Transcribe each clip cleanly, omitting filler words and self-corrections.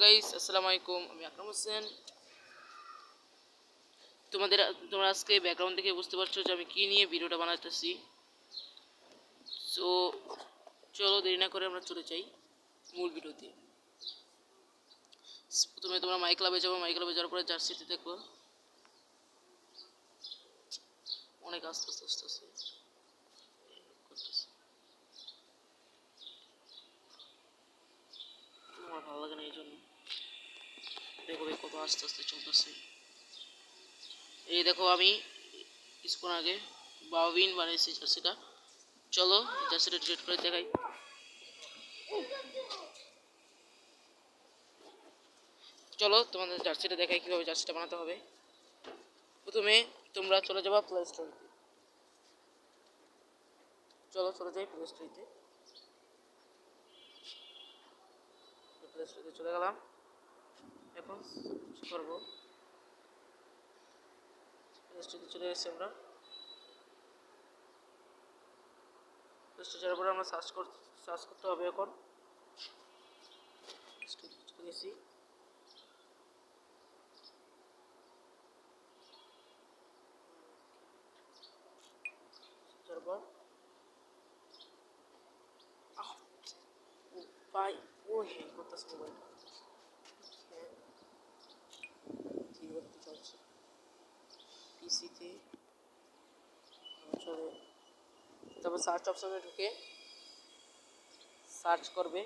Guys, আসসালামু আলাইকুম। আমি আকরাম হোসেন। তোমরা আজকে ব্যাকগ্রাউন্ড দেখে বুঝতে পারছো যে আমি কি নিয়ে ভিডিওটা বানাতেছি। সো চলো দেরি না করে আমরা চলে যাই মূল ভিডিওতে। প্রথমে তোমরা মাই ক্লাবে যাবো, মাই ক্লাবে যাওয়ার পরে জার্সিতে দেখবো অনেক আস্তে আস্তে আস্তে আস্তে করতেছে। আমার ভালো লাগে না এই জন্য। দেখো কত আস্তে আস্তে চলতেছে। এই দেখো আমি কিছুক্ষণ আগে বাউবিন বানিয়েছি জার্সিটা। চলো জার্সিটা ডিলিট করে দেখাই। চলো তোমাদের জার্সিটা দেখাই কীভাবে জার্সিটা বানাতে হবে। প্রথমে তোমরা চলে যাবা প্লে স্টোরিতে। চলো চলে যাই প্লে স্টোরিতে। প্লে স্টোরিতে চলে গেলাম। এখন কী করবো, প্লে স্টোরিতে চলে গেছি আমরা। প্লে স্টোরে যাওয়ার পরে আমরা সার্চ করতে হবে। এখন চলে গেছি। তারপর ভাই ও হ্যাং করতেছে মোবাইলটা, ঠিক করতে চলছে পিসিতে। চলে তারপর সার্চ অপশনে ঢুকে সার্চ করবে।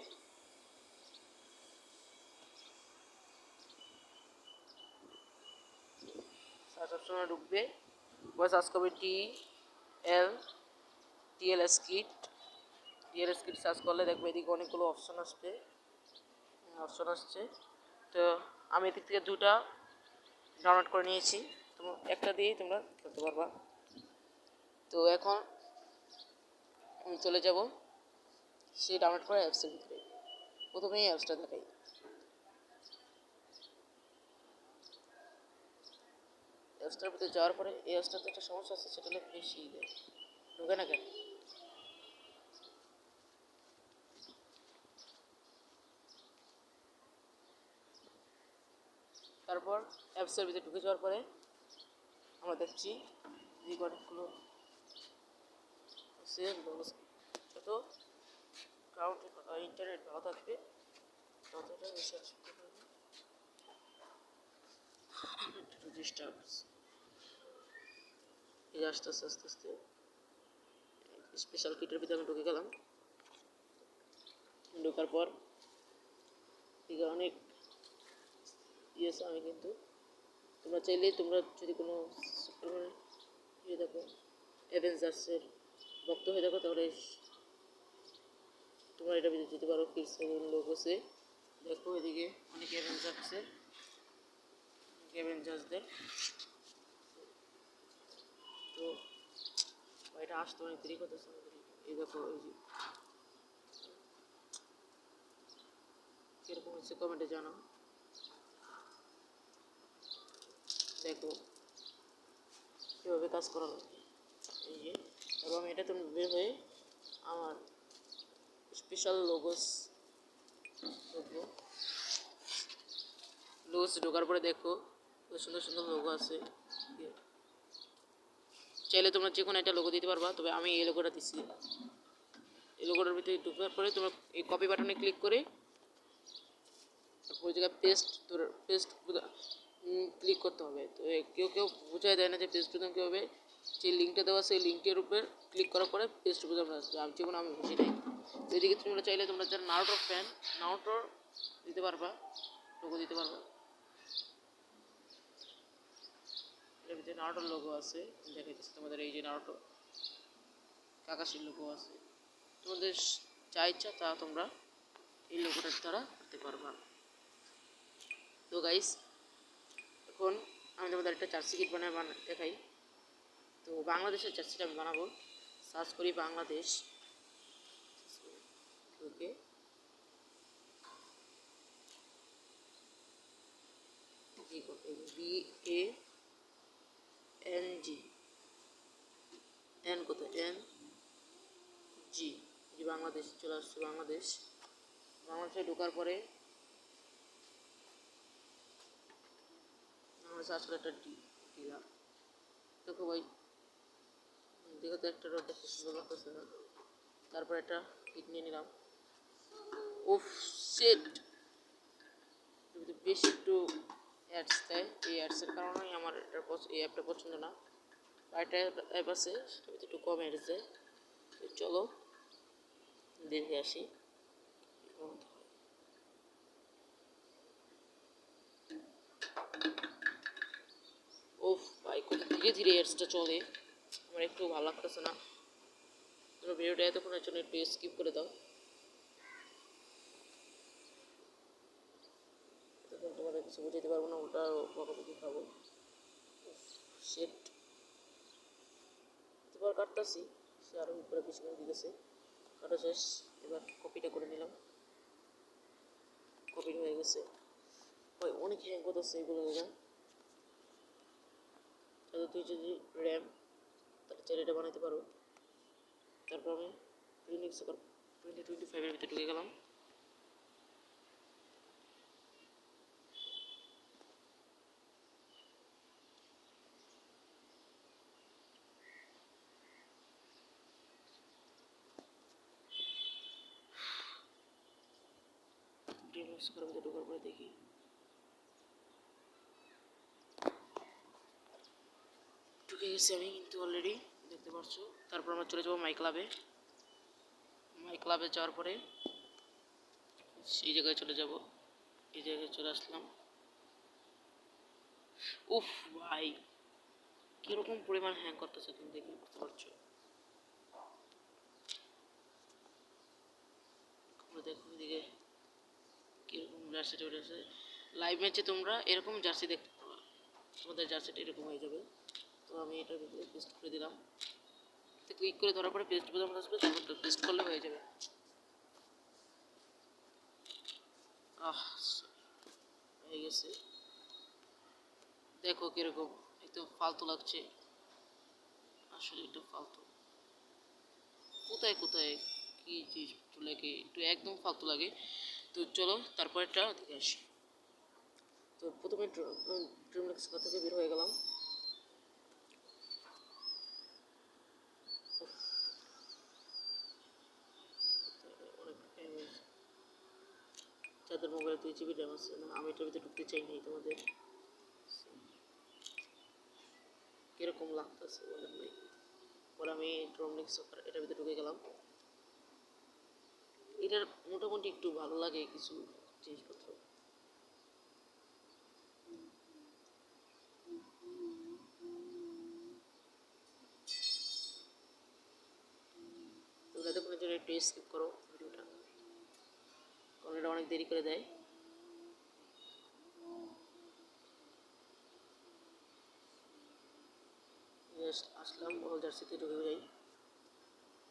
সার্চ অপশনে ঢুকবে, সার্চ করবে টিএলএস কিট। সার্চ করলে দেখবে এদিকে অনেকগুলো অপশন আসছে। তো আমি এদিক থেকে দুটা ডাউনলোড করে নিয়েছি, তো একটা দিয়েই তোমরা খেলতে পারবা। তো এখন আমি চলে যাব সেই ডাউনলোড করা অ্যাপসের ভিতরে। প্রথমেই অ্যাপসটা দেখাই। অ্যাপসটার ভিতরে যাওয়ার পরে এই অ্যাপসটাতে একটা সমস্যা আছে, সেটা হলো বেশি ঢোকে না কেন। তারপর অ্যাপসের ভিতরে ঢুকে যাওয়ার পরে আমরা দেখছি অনেকগুলো যত ইন্টারনেট ভালো থাকবে ততটা বেশি আসবে। এই আস্তে আস্তে আস্তে আস্তে স্পেশাল কিটের ভিতরে আমি ঢুকে গেলাম। ঢোকার পর এদিকে অনেক ইয়েছে। আমি কিন্তু তোমরা চাইলে তোমরা যদি কোনো ইয়ে দেখো অ্যাভেঞ্জার্সের ভক্ত হয়ে থাকো তাহলে তোমরা এটা ভিতরে যেতে পারো। কিডসের লোক আছে, দেখো এদিকে অনেক অ্যাভেঞ্জার্সদের। তো এটা আসতে অনেক দেরি করতেছে। এই দেখো এই যে কীরকম হচ্ছে কমেন্টে জানাও। দেখো কীভাবে কাজ করা লাগে। এই যে এবং এটা তুমি বের হয়ে আমার স্পেশাল লোগোস ঢোকার পরে দেখো সুন্দর সুন্দর লোগো আছে। চাইলে তোমরা যে কোনো একটা লোগো দিতে পারবা, তবে আমি এই লোগোটা দিচ্ছি। এই লোগোটার ভিতরে ঢোকার পরে তোমরা এই কপি বাটনে ক্লিক করে ওই জায়গায় পেস্ট ক্লিক করতে হবে। তো কেউ কেউ বোঝাই দেয় না যে পেস্ট বোতাম কী হবে। যে লিঙ্কটা দেওয়া সেই লিঙ্কের উপর ক্লিক করার পরে পেস্ট বোতামটা আসবে। আমি বুঝি নাই। তো এদিকে তোমরা চাইলে তোমরা যারা নারুটোর ফ্যান, নারুটোর দিতে পারবা, লোগো দিতে পারবা। এর ভিতরে নারুটোর লোগো আছে, দেখাইতেছি তোমাদের। এই যে নারুটো কাকাশির লোগো আছে। তোমাদের যা ইচ্ছা তা তোমরা এই লোগোটার দ্বারা করতে পারবা। তো গাইস এখন আমি তোমাদের একটা জার্সি কিট দেখাই। তো বাংলাদেশের জার্সিটা আমি বানাবো। সার্চ করি বাংলাদেশ, ওকে BANG এন কত NG বাংলাদেশ চলে আসছে। বাংলাদেশে ঢোকার পরে মনে হচ্ছে আসলে একটা ডিলার। দেখো ভাই, দেখো তো একটা রোড দেখতে সুন্দর লাগতেছে না? তারপর একটা কিট নিয়ে নিলাম। ওফ শিট, বেশি একটু অ্যাডস দেয়, এই অ্যাডসের কারণেই আমার এই অ্যাপটা পছন্দ না। আরেকটা অ্যাপ আছে সেটা একটু কম অ্যাডস দেয়। চলো দেখে আসি। ওফ ভাই, কত ধীরে ধীরে অ্যাডসটা চলে, আমার একটু ভালো লাগতেছে না। তোমরা ভিডিওটা এতক্ষণের জন্য একটু স্কিপ করে দাও, তখন তোমাদের কিছু বুঝাইতে পারবো না, ওটা বকাবকি খাবো। সেট এবার কাটতেছি, সে আরও উপরে পিছনে দিতেছে। কাটা শেষ, এবার কপিটা করে নিলাম। কপি হয়ে গেছে ভাই, অনেক হ্যাং করতেছে এগুলো দেখে। তাহলে তুই যদি র্যাম তাহলে চাইলে এটা বানাইতে পারো। তারপর আমি লিনাক্স 2025-এর ভিতরে ঢুকে গেলাম। লিনাক্স ভিতরে ঢোকার পরে দেখি ঢুকে গেছি আমি কিন্তু অলরেডি, দেখতে পাচ্ছো। তারপর আমরা চলে যাবো মাই ক্লাবে। মাই ক্লাবে যাওয়ার পরে সেই জায়গায় চলে যাব। এই জায়গায় চলে আসলাম। উফ ভাই, কিরকম পরিমাণ হ্যাং করতেছে তুমি দেখে বুঝতে পারছো। দেখো এদিকে কিরকম জার্সিটা উঠেছে। লাইভ ম্যাচে তোমরা এরকম জার্সি দেখতে পাবা, তোমাদের জার্সিটা এরকম হয়ে যাবে। তো আমি এটার ভিতরে পেস্ট করে দিলাম। ক্লিক করে ধরার পরে পেস্ট বোতাম আসবে, তারপর পেস্ট করলে হয়ে যাবে। হয়ে গেছে। দেখো কিরকম একদম ফালতু লাগছে, আসলে একটু ফালতু। কোথায় কোথায় কি জিনিস লাগে, একটু একদম ফালতু লাগে। তো চলো তারপর একটা দেখে আসি। তো প্রথমে ড্রিমলেক্স থেকে বের হয়ে গেলাম। অনেক যাদের মোবাইলে 2 GB র্যাম আছে না, আমি এটার ভিতরে ঢুকতে চাই নাই। তোমাদের কিরকম লাগতেছে বলেন ভাই। পরে আমি ড্রমলিক্স এটার ভিতরে ঢুকে গেলাম। এটার মোটামুটি একটু ভালো লাগে কিছু জিনিসপত্র। তো যাতে কোনো জন্য একটু স্কিপ করো ভিডিওটা, কারণ এটা অনেক দেরি করে দেয়। আসলাম অল জার্সিতে ঢুকে যাই।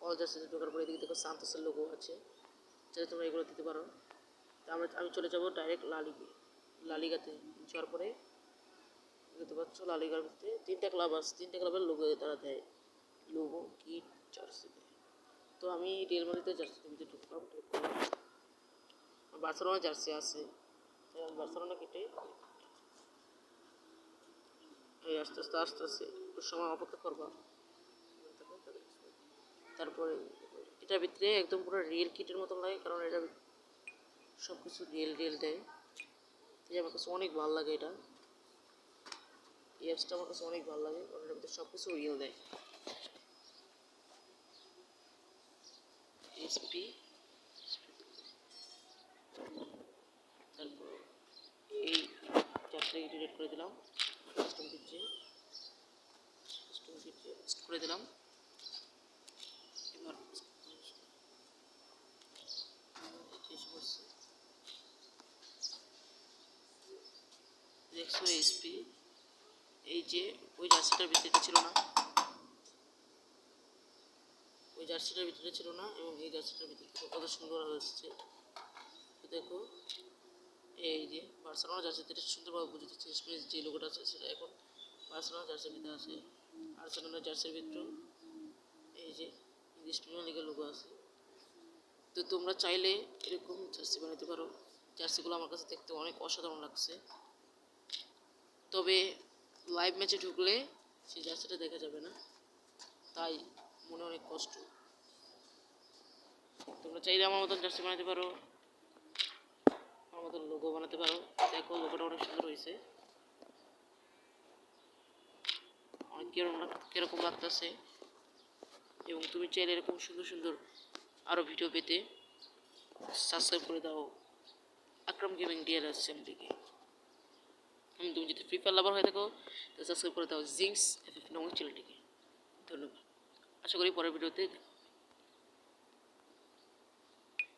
অল জার্সিতে ঢোকার পরে এদিকে দেখো সান্তোসের লোগো আছে, যাতে তোমরা এগুলো দিতে পারো। তো আমি চলে যাবো ডাইরেক্ট লালিগাতে। যাওয়ার পরে দেখতে পাচ্ছ লালিগার ভিতরে 3টা ক্লাব আছে, 3টা ক্লাবের লোগো তারা দেয়, লোগো কিট জার্সি দেয়। তো আমি রিয়াল মাদ্রিদের জার্সিতে ভিতরে ঢুকলাম। বার্সেলোনা জার্সি আছে, বার্সেলোনা কিটে এই আস্তে আস্তে আস্তে আস্তে একটু সময় অপেক্ষা করবা। তারপরে এটার ভিতরে একদম পুরো রিয়েল কিটের মতন লাগে, কারণ এটা সব কিছু রিয়েল রিয়েল দেয়। এই আমার কাছে অনেক ভালো লাগে এটা, এই অ্যাপসটা আমার কাছে অনেক ভালো লাগে, কারণ এটার ভিতরে সব কিছু রিয়েল দেয়। এসপি, তারপর এই চারটাকে ডিলিট করে দিলাম, কাস্টম কিট করে দিলাম। এবার দেখছো এসপি, এই যে ওই জার্সিটার ভিতরে ছিল না, ওই জার্সিটার ভিতরে ছিল না, এবং এই জার্সিটার ভিতরে কত সুন্দর হচ্ছে। তো দেখো এই যে বার্সেলোনা জার্সিতে এটা সুন্দরভাবে বুঝে যাচ্ছে, স্পেস যে লোগোটা আছে সেটা এখন বার্সেলোনা জার্সির ভিতরে আছে। আর্সেনাল জার্সির ভিতরেও এই যে ইংলিশ প্রিমিয়ার লিগের লোগো আছে। তো তোমরা চাইলে এরকম জার্সি বানাতে পারো। জার্সিগুলো আমার কাছে দেখতে অনেক অসাধারণ লাগছে। তবে লাইভ ম্যাচে ঢুকলে সেই জার্সিটা দেখা যাবে না, তাই মনে অনেক কষ্ট। তোমরা চাইলে আমার মতন জার্সি বানাতে পারো, আমার মতন লোগো বানাতে পারো। দেখো লোগোটা অনেক সুন্দর হয়েছে, অনেক কিরকম লাগতেছে। এবং তুমি চাইলে এরকম সুন্দর সুন্দর আরও ভিডিও পেতে সাবস্ক্রাইব করে দাও আকরাম গেমিং ডিএলএস চ্যানেলটিকে। তুমি যদি ফ্রি ফায়ার লাভার হয়ে থাকো তো সাবস্ক্রাইব করে দাও জিংস FF9 চ্যানেলটিকে। ধন্যবাদ। আশা করি পরের ভিডিওতে